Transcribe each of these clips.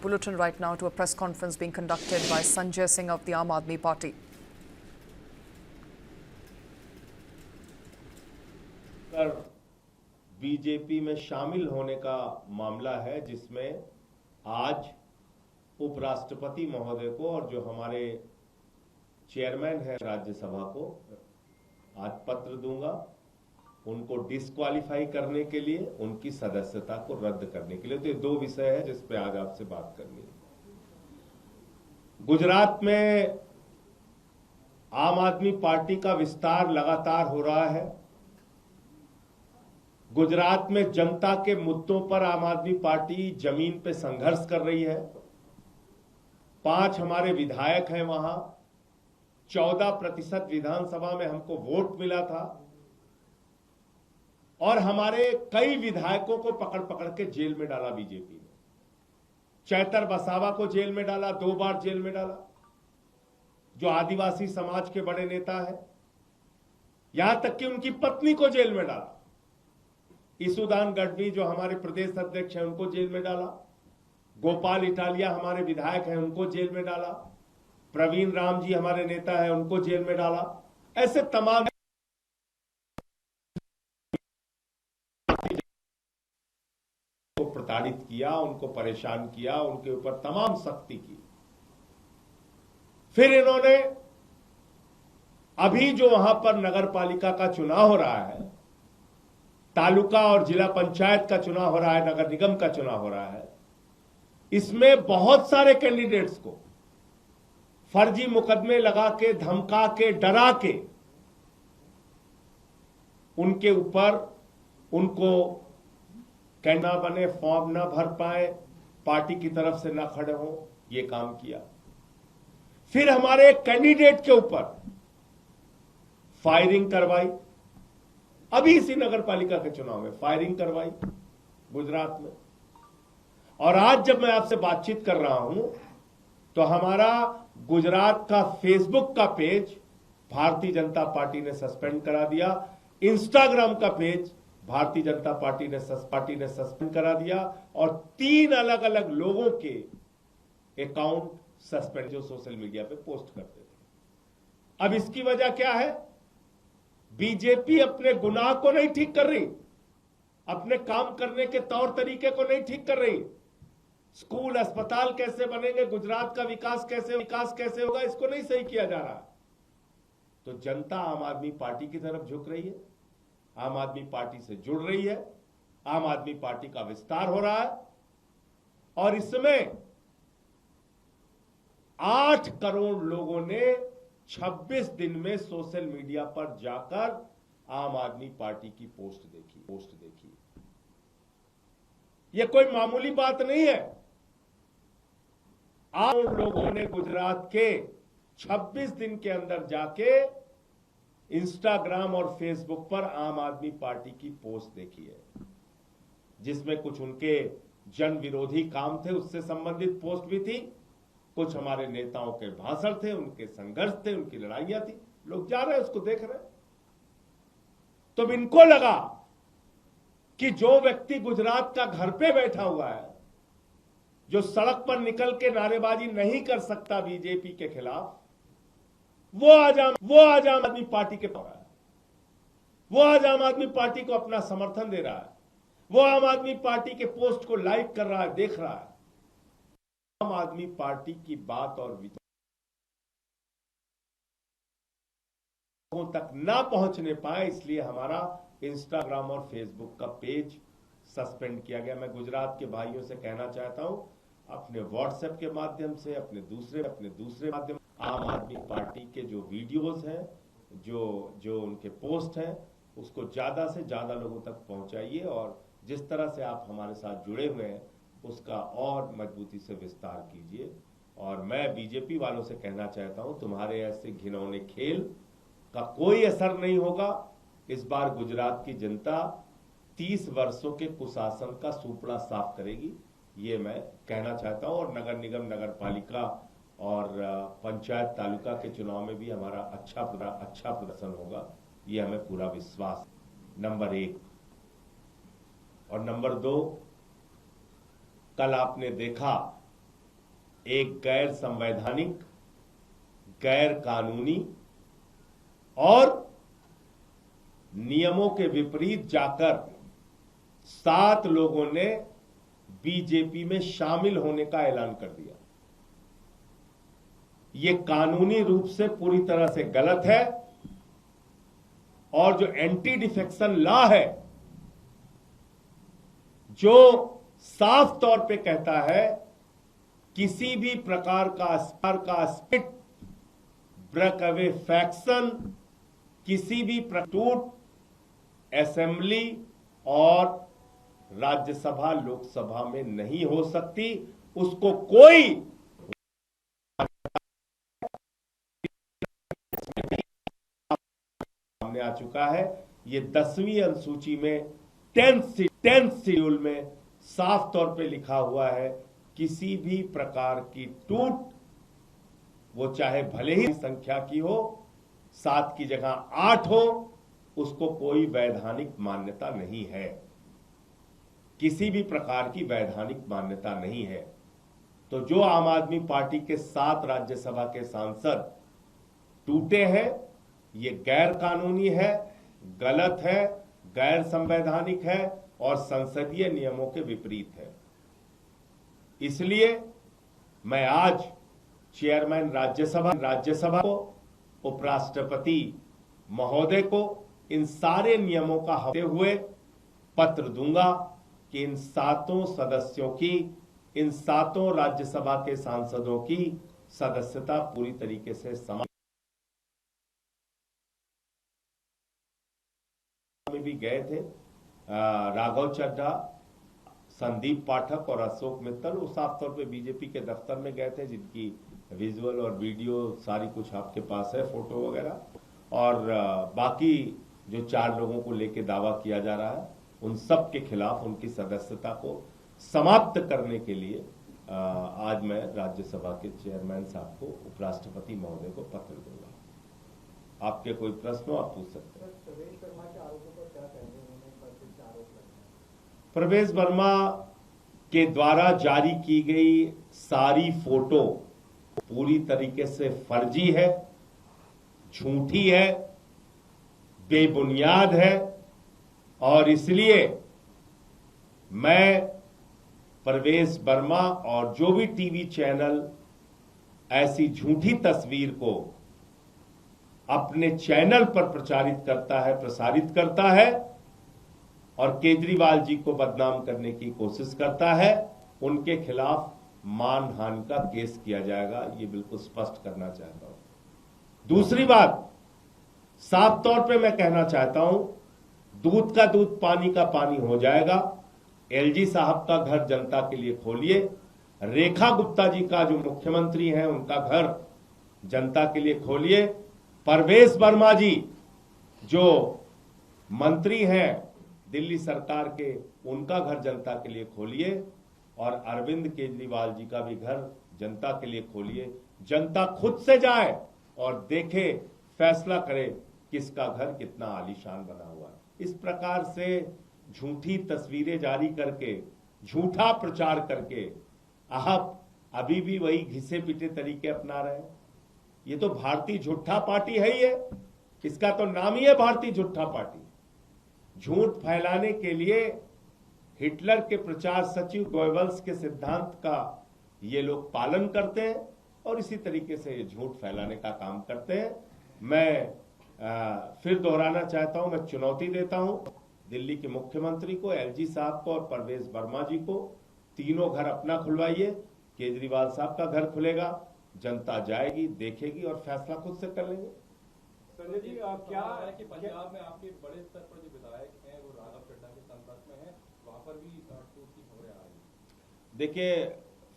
bulletin right now to a press conference being conducted by Sanjay Singh of the Aam Aadmi Party. BJP में शामिल होने का मामला है, जिसमें आज उपराष्ट्रपति महोदय को और जो हमारे चेयरमैन है राज्यसभा को आज पत्र दूंगा, उनको डिस्क्वालीफाई करने के लिए, उनकी सदस्यता को रद्द करने के लिए। तो ये दो विषय है जिस पे आज आपसे बात करनी है। गुजरात में आम आदमी पार्टी का विस्तार लगातार हो रहा है। गुजरात में जनता के मुद्दों पर आम आदमी पार्टी जमीन पे संघर्ष कर रही है। 5 हमारे विधायक हैं वहां, 14% विधानसभा में हमको वोट मिला था और हमारे कई विधायकों को पकड़ पकड़ के जेल में डाला बीजेपी ने। चैतर बसावा को जेल में डाला, 2 बार जेल में डाला, जो आदिवासी समाज के बड़े नेता है। यहां तक कि उनकी पत्नी को जेल में डाला। ईसुदान गढ़वी जो हमारे प्रदेश अध्यक्ष हैं, उनको जेल में डाला। गोपाल इटालिया हमारे विधायक हैं, उनको जेल में डाला। प्रवीण राम जी हमारे नेता हैं, उनको जेल में डाला। ऐसे तमाम को प्रताड़ित किया, उनको परेशान किया, उनके ऊपर तमाम सख्ती की। फिर इन्होंने अभी जो वहां पर नगर पालिका का चुनाव हो रहा है, तालुका और जिला पंचायत का चुनाव हो रहा है, नगर निगम का चुनाव हो रहा है, इसमें बहुत सारे कैंडिडेट्स को फर्जी मुकदमे लगा के, धमका के, डरा के उनके ऊपर उनको कहना बने, फॉर्म ना भर पाए, पार्टी की तरफ से ना खड़े हो, ये काम किया। फिर हमारे एक कैंडिडेट के ऊपर फायरिंग करवाई। अभी इसी नगर पालिका के चुनाव में फायरिंग करवाई गुजरात में। और आज जब मैं आपसे बातचीत कर रहा हूं तो हमारा गुजरात का फेसबुक का पेज भारतीय जनता पार्टी ने सस्पेंड करा दिया। इंस्टाग्राम का पेज भारतीय जनता पार्टी ने सस्पेंड करा दिया और 3 अलग अलग लोगों के अकाउंट सस्पेंड, जो सोशल मीडिया पे पोस्ट करते थे। अब इसकी वजह क्या है? बीजेपी अपने गुनाह को नहीं ठीक कर रही, अपने काम करने के तौर तरीके को नहीं ठीक कर रही। स्कूल अस्पताल कैसे बनेंगे, गुजरात का विकास कैसे होगा, इसको नहीं सही किया जा रहा। तो जनता आम आदमी पार्टी की तरफ झुक रही है, आम आदमी पार्टी से जुड़ रही है, आम आदमी पार्टी का विस्तार हो रहा है। और इसमें 8 करोड़ लोगों ने 26 दिन में सोशल मीडिया पर जाकर आम आदमी पार्टी की पोस्ट देखी। यह कोई मामूली बात नहीं है। आम लोगों ने गुजरात के 26 दिन के अंदर जाके इंस्टाग्राम और फेसबुक पर आम आदमी पार्टी की पोस्ट देखी है, जिसमें कुछ उनके जन विरोधी काम थे, उससे संबंधित पोस्ट भी थी। कुछ हमारे नेताओं के भाषण थे, उनके संघर्ष थे, उनकी लड़ाइयां थी। लोग जा रहे हैं, उसको देख रहे हैं। तो इनको लगा कि जो व्यक्ति गुजरात का घर पे बैठा हुआ है, जो सड़क पर निकल के नारेबाजी नहीं कर सकता बीजेपी के खिलाफ, वो आज आम आदमी पार्टी के पास है। वो आज आम आदमी पार्टी को अपना समर्थन दे रहा है। वो आम आदमी पार्टी के पोस्ट को लाइक कर रहा है, देख रहा है। आम आदमी पार्टी की बात और विचार लोगों तक ना पहुंचने पाए, इसलिए हमारा इंस्टाग्राम और फेसबुक का पेज सस्पेंड किया गया। मैं गुजरात के भाइयों से कहना चाहता हूं, अपने व्हाट्सएप के माध्यम से, अपने दूसरे माध्यम, आम आदमी पार्टी के जो वीडियोस हैं, जो उनके पोस्ट हैं, उसको ज्यादा से ज्यादा लोगों तक पहुंचाइए और जिस तरह से आप हमारे साथ जुड़े हुए हैं उसका और मजबूती से विस्तार कीजिए। और मैं बीजेपी वालों से कहना चाहता हूं, तुम्हारे ऐसे घिनौने खेल का कोई असर नहीं होगा। इस बार गुजरात की जनता 30 वर्षों के कुशासन का सूपड़ा साफ करेगी, ये मैं कहना चाहता हूं। और नगर निगम, नगर पालिका और पंचायत तालुका के चुनाव में भी हमारा अच्छा प्रदर्शन होगा, ये हमें पूरा विश्वास। नंबर 1 और नंबर 2, कल आपने देखा एक गैर संवैधानिक, गैर कानूनी और नियमों के विपरीत जाकर 7 लोगों ने बीजेपी में शामिल होने का ऐलान कर दिया। ये कानूनी रूप से पूरी तरह से गलत है और जो एंटी डिफेक्शन लॉ है, जो साफ तौर पे कहता है किसी भी प्रकार का स्पिट, ब्रेक अवे फैक्शन, किसी भी टूट असेंबली और राज्यसभा लोकसभा में नहीं हो सकती। उसको कोई सामने आ चुका है। ये 10वीं अनुसूची में 10th शेड्यूल में साफ तौर पे लिखा हुआ है, किसी भी प्रकार की टूट, वो चाहे भले ही संख्या की हो, 7 की जगह 8 हो, उसको कोई वैधानिक मान्यता नहीं है। किसी भी प्रकार की वैधानिक मान्यता नहीं है। तो जो आम आदमी पार्टी के 7 राज्यसभा के सांसद टूटे हैं, ये गैर कानूनी है, गलत है, गैर संवैधानिक है और संसदीय नियमों के विपरीत है। इसलिए मैं आज चेयरमैन राज्यसभा को, उपराष्ट्रपति महोदय को इन सारे नियमों का हवाले हुए पत्र दूंगा कि इन 7 सदस्यों की, इन 7 राज्यसभा के सांसदों की सदस्यता पूरी तरीके से समाप्त में भी गए थे। राघव चड्ढा, संदीप पाठक और अशोक मित्तल, वो साफ तौर पे बीजेपी के दफ्तर में गए थे, जिनकी विजुअल और वीडियो सारी कुछ आपके पास है, फोटो वगैरह। और बाकी जो 4 लोगों को लेके दावा किया जा रहा है, उन सब के खिलाफ उनकी सदस्यता को समाप्त करने के लिए आज मैं राज्यसभा के चेयरमैन साहब को, उपराष्ट्रपति महोदय को पत्र दूंगा। आपके कोई प्रश्न हो आप पूछ सकते हैं। प्रवेश वर्मा के आरोपों पर क्या कहेंगे? उन्होंने एक बार फिर से आरोप लगाया। प्रवेश वर्मा के द्वारा जारी की गई सारी फोटो पूरी तरीके से फर्जी है, झूठी है, बेबुनियाद है और इसलिए मैं प्रवेश वर्मा और जो भी टीवी चैनल ऐसी झूठी तस्वीर को अपने चैनल पर प्रसारित करता है और केजरीवाल जी को बदनाम करने की कोशिश करता है, उनके खिलाफ मानहानि का केस किया जाएगा। ये बिल्कुल स्पष्ट करना चाहता हूं। दूसरी बात, साफ तौर पे मैं कहना चाहता हूं, दूध का दूध, पानी का पानी हो जाएगा। एलजी साहब का घर जनता के लिए खोलिए। रेखा गुप्ता जी का जो मुख्यमंत्री हैं, उनका घर जनता के लिए खोलिए। प्रवेश वर्मा जी जो मंत्री हैं दिल्ली सरकार के, उनका घर जनता के लिए खोलिए और अरविंद केजरीवाल जी का भी घर जनता के लिए खोलिए। जनता खुद से जाए और देखे, फैसला करे किसका घर कितना आलीशान बना हुआ है। इस प्रकार से झूठी तस्वीरें जारी करके, झूठा प्रचार करके आप अभी भी वही घिसे पिटे तरीके अपना रहे हैं। ये तो भारतीय झूठा पार्टी है ही है, इसका तो नाम ही है भारतीय झूठा पार्टी। झूठ फैलाने के लिए हिटलर के प्रचार सचिव गोयबल्स के सिद्धांत का ये लोग पालन करते हैं और इसी तरीके से ये झूठ फैलाने का काम करते हैं। मैं फिर दोहराना चाहता हूं, मैं चुनौती देता हूं दिल्ली के मुख्यमंत्री को, एलजी साहब को और प्रवेश वर्मा जी को। तीनों घर अपना खुलवाइए, केजरीवाल साहब का घर खुलेगा, जनता जाएगी, देखेगी और फैसला खुद से कर लेंगे। संजय जी, क्या है कि पंजाब में आपके बड़े स्तर पर जो विधायक हैं वो राघव चड्ढा के संपर्क में हैं, वहां पर भी टूट की खबरें आ रही हैं। देखिए,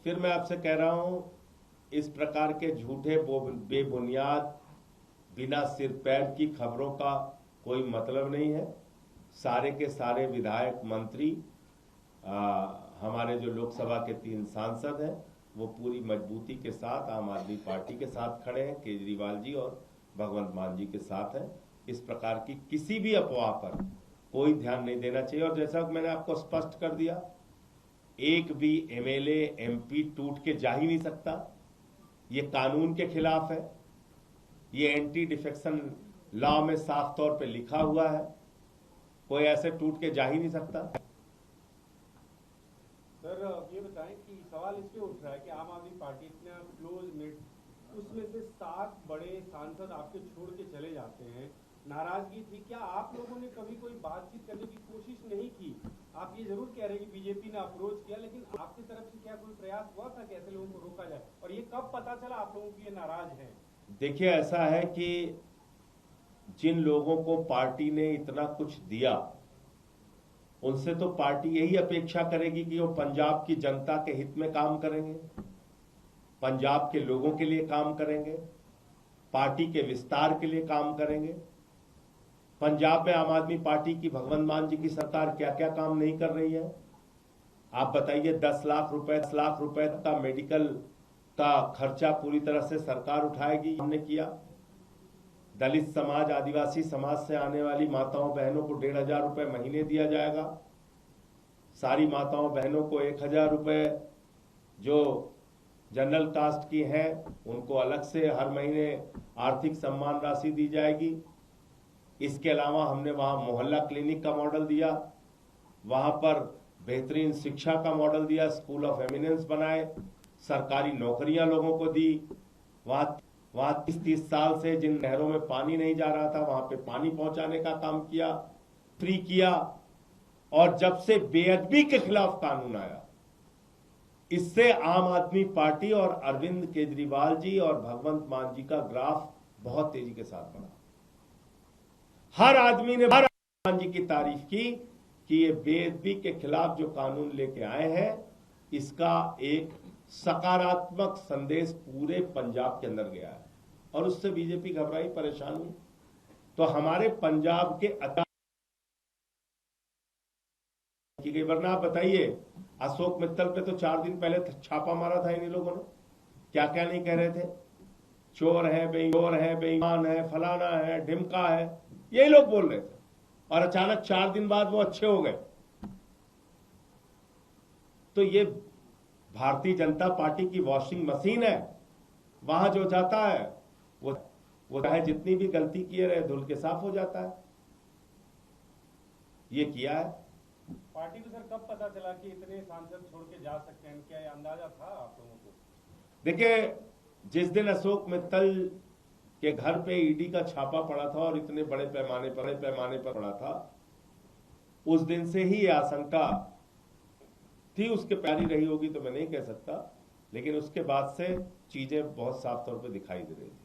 फिर मैं आपसे कह रहा हूं, इस प्रकार के झूठे बेबुनियाद बिना सिर पैर की खबरों का कोई मतलब नहीं है। सारे के सारे विधायक, मंत्री, हमारे जो लोकसभा के 3 सांसद हैं, वो पूरी मजबूती के साथ आम आदमी पार्टी के साथ खड़े हैं, केजरीवाल जी और भगवंत मान जी के साथ हैं। इस प्रकार की किसी भी अफवाह पर कोई ध्यान नहीं देना चाहिए। और जैसा मैंने आपको स्पष्ट कर दिया, एक भी एमएलए एमपी टूट के जा ही नहीं सकता। ये कानून के खिलाफ है। ये एंटी डिफेक्शन लॉ में साफ तौर पे लिखा हुआ है। कोई ऐसे टूट के जा ही नहीं सकता। सर ये बताएं कि सवाल इस पे उठ रहा है कि आम आदमी पार्टी इतना क्लोज मिट, उसमें से 7 बड़े सांसद आपके छोड़ के चले जाते हैं, नाराजगी थी। क्या आप लोगों ने कभी कोई बातचीत करने की कोशिश नहीं की? आप ये जरूर कह रहे हैं कि बीजेपी ने अप्रोच किया, लेकिन आपकी तरफ से क्या कोई प्रयास हुआ था कि ऐसे लोगों को रोका जाए? और ये कब पता चला आप लोगों की ये नाराज हैं? देखिए, ऐसा है कि जिन लोगों को पार्टी ने इतना कुछ दिया, उनसे तो पार्टी यही अपेक्षा करेगी कि वो पंजाब की जनता के हित में काम करेंगे, पंजाब के लोगों के लिए काम करेंगे, पार्टी के विस्तार के लिए काम करेंगे। पंजाब में आम आदमी पार्टी की भगवंत मान जी की सरकार क्या क्या काम नहीं कर रही है, आप बताइए। 10 लाख रुपए का मेडिकल का खर्चा पूरी तरह से सरकार उठाएगी, हमने किया। दलित समाज, आदिवासी समाज से आने वाली माताओं बहनों को 1,500 रुपए महीने दिया जाएगा। सारी माताओं बहनों को 1,000 रुपए जो जनरल कास्ट की हैं उनको अलग से हर महीने आर्थिक सम्मान राशि दी जाएगी। इसके अलावा हमने वहां मोहल्ला क्लिनिक का मॉडल दिया, वहां पर बेहतरीन शिक्षा का मॉडल दिया, स्कूल ऑफ एमिनेंस बनाए, सरकारी नौकरियां लोगों को दी। वहां 30 साल से जिन नहरों में पानी नहीं जा रहा था वहां पे पानी पहुंचाने का काम किया, फ्री किया। और जब से बेअदबी के खिलाफ कानून आया, इससे आम आदमी पार्टी और अरविंद केजरीवाल जी और भगवंत मान जी का ग्राफ बहुत तेजी के साथ बढ़ा। हर आदमी ने भगवंत मान जी की तारीफ की कि ये बेअदबी के खिलाफ जो कानून लेके आए हैं, इसका एक सकारात्मक संदेश पूरे पंजाब के अंदर गया है और उससे बीजेपी घबराई, परेशान हुई। तो हमारे पंजाब के की गई। वरना आप बताइए, अशोक मित्तल पे तो 4 दिन पहले छापा मारा था इन लोगों ने, क्या क्या नहीं कह रहे थे, चोर है, बेईमान है, फलाना है, ढिमका है, यही लोग बोल रहे थे। और अचानक 4 दिन बाद वो अच्छे हो गए। तो ये भारतीय जनता पार्टी की वॉशिंग मशीन है। वहां जो जाता है वो चाहे जितनी भी गलती किए रहे, धुल के साफ हो जाता है। ये किया है। पार्टी को सर कब पता चला कि इतने सांसद छोड़ के जा सकते हैं? क्या ये अंदाजा था आप लोगों को? देखिए, जिस दिन अशोक मित्तल के घर पे ईडी का छापा पड़ा था और इतने बड़े पैमाने पर पड़ा था, उस दिन से ही ये आशंका थी। उसके प्यारी रही होगी तो मैं नहीं कह सकता, लेकिन उसके बाद से चीजें बहुत साफ तौर पे दिखाई दे रही थी।